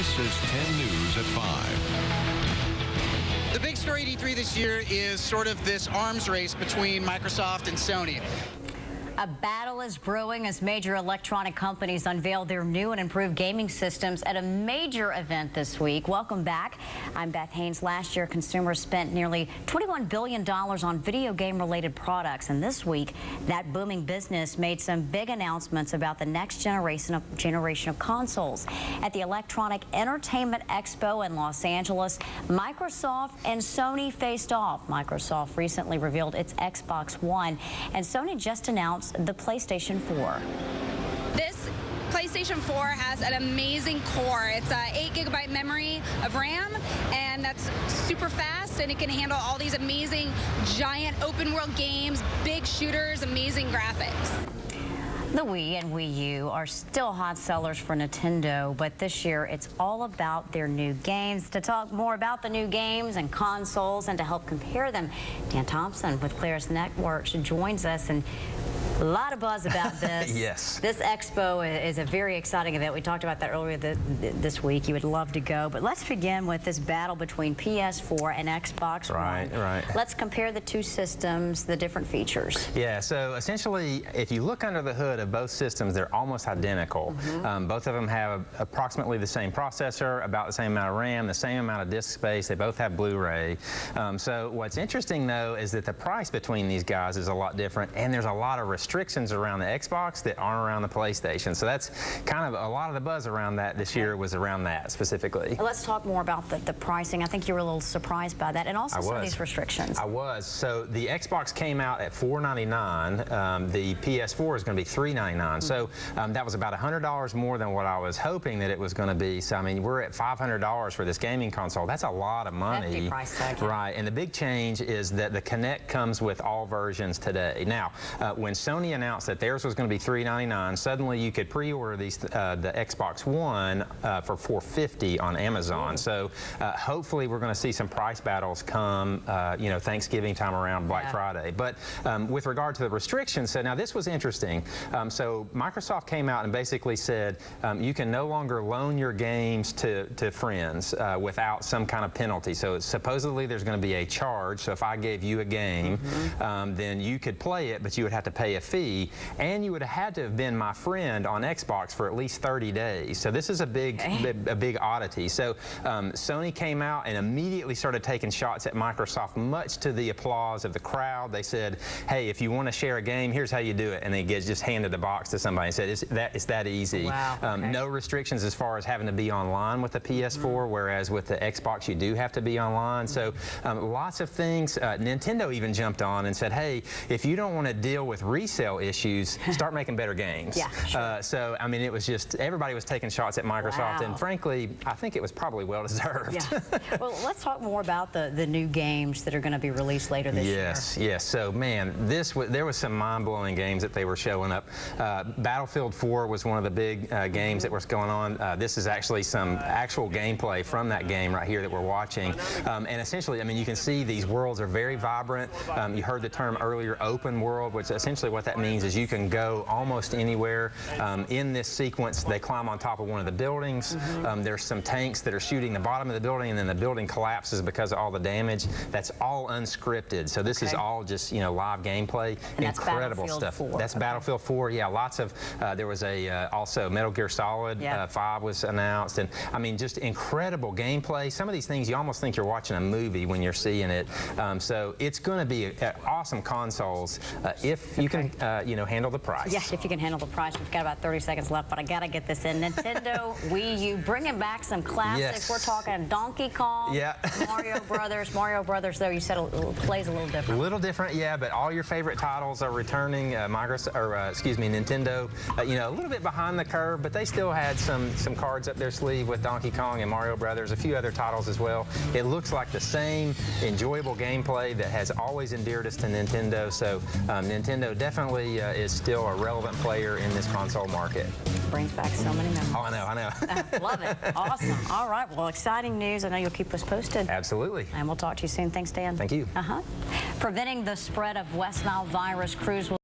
This is 10 News at 5. The big story at E3 this year is sort of this arms race between Microsoft and Sony. A battle is brewing as major electronic companies unveil their new and improved gaming systems at a major event this week. Welcome back. I'm Beth Haynes. Last year, consumers spent nearly $21 billion on video game-related products. And this week, that booming business made some big announcements about the next generation of consoles. At the Electronic Entertainment Expo in Los Angeles, Microsoft and Sony faced off. Microsoft recently revealed its Xbox One, and Sony just announced the PlayStation 4. This PlayStation 4 has an amazing core. It's a 8GB memory of RAM, and that's super fast, and it can handle all these amazing giant open world games, big shooters, amazing graphics. The Wii and Wii U are still hot sellers for Nintendo, but this year it's all about their new games. To talk more about the new games and consoles and to help compare them, Dan Thompson with Claris Networks joins us, and a lot of buzz about this. Yes. This expo is a very exciting event. We talked about that earlier this week. You would love to go. But let's begin with this battle between PS4 and Xbox One. Right. Let's compare the two systems, the different features. Yeah, so essentially, if you look under the hood of both systems, they're almost identical. Both of them have approximately the same processor, about the same amount of RAM, the same amount of disk space. They both have Blu-ray. So what's interesting, though, is that the price between these guys is a lot different, and there's a lot of restrictions around the Xbox that aren't around the PlayStation. So that's kind of a lot of the buzz around that this year was around that specifically. Let's talk more about the pricing. I think you were a little surprised by that, and also some of these restrictions. I was. So the Xbox came out at $499. The PS4 is going to be $399. So that was about $100 more than what I was hoping that it was going to be. So I mean, we're at $500 for this gaming console. That's a lot of money. Hefty price tag. Right. And the big change is that the Kinect comes with all versions today. Now, when Sony announced that theirs was going to be $399, suddenly you could pre-order these the Xbox One for $450 on Amazon. So hopefully we're going to see some price battles come, Thanksgiving time around Black Friday. But with regard to the restrictions, so now this was interesting. So Microsoft came out and basically said you can no longer loan your games to friends without some kind of penalty. So supposedly there's going to be a charge. So if I gave you a game, then you could play it, but you would have to pay a fee, and you would have had to have been my friend on Xbox for at least 30 days. So this is a big oddity. So Sony came out and immediately started taking shots at Microsoft, much to the applause of the crowd. They said, hey, if you want to share a game, here's how you do it. And they just handed a box to somebody and said, it's that easy. Wow. No restrictions as far as having to be online with the PS4, whereas with the Xbox you do have to be online. So lots of things. Nintendo even jumped on and said, hey, if you don't want to deal with resale issues, start making better games. Yeah, sure. So I mean, it was just everybody was taking shots at Microsoft, and frankly, I think it was probably well deserved. Yeah. Well, let's talk more about the new games that are going to be released later this year. Yes. So man, there was some mind-blowing games that they were showing up. Battlefield 4 was one of the big games that was going on. This is actually some actual gameplay from that game right here that we're watching. And essentially, I mean, you can see these worlds are very vibrant. You heard the term earlier, open world, which essentially what that means is you can go almost anywhere. In this sequence, they climb on top of one of the buildings. There's some tanks that are shooting the bottom of the building, and then the building collapses because of all the damage. That's all unscripted. So this is all just live gameplay. And incredible stuff. 4. That's Battlefield 4. Yeah, lots of. There was also Metal Gear Solid 5 was announced, and I mean just incredible gameplay. Some of these things you almost think you're watching a movie when you're seeing it. So it's going to be awesome consoles if you can handle the price. Yeah, if you can handle the price. We've got about 30 seconds left, but I got to get this in. Nintendo Wii U, bringing back some classics. Yes. We're talking Donkey Kong, Mario Brothers. Mario Brothers, though, you said plays a little different. A little different, yeah, but all your favorite titles are returning. Nintendo, a little bit behind the curve, but they still had some cards up their sleeve with Donkey Kong and Mario Brothers, a few other titles as well. It looks like the same enjoyable gameplay that has always endeared us to Nintendo. So Nintendo definitely is still a relevant player in this console market. Brings back so many memories. Oh, I know. Love it. Awesome. All right. Well, exciting news. I know you'll keep us posted. Absolutely. And we'll talk to you soon. Thanks, Dan. Thank you. Preventing the spread of West Nile virus, crews will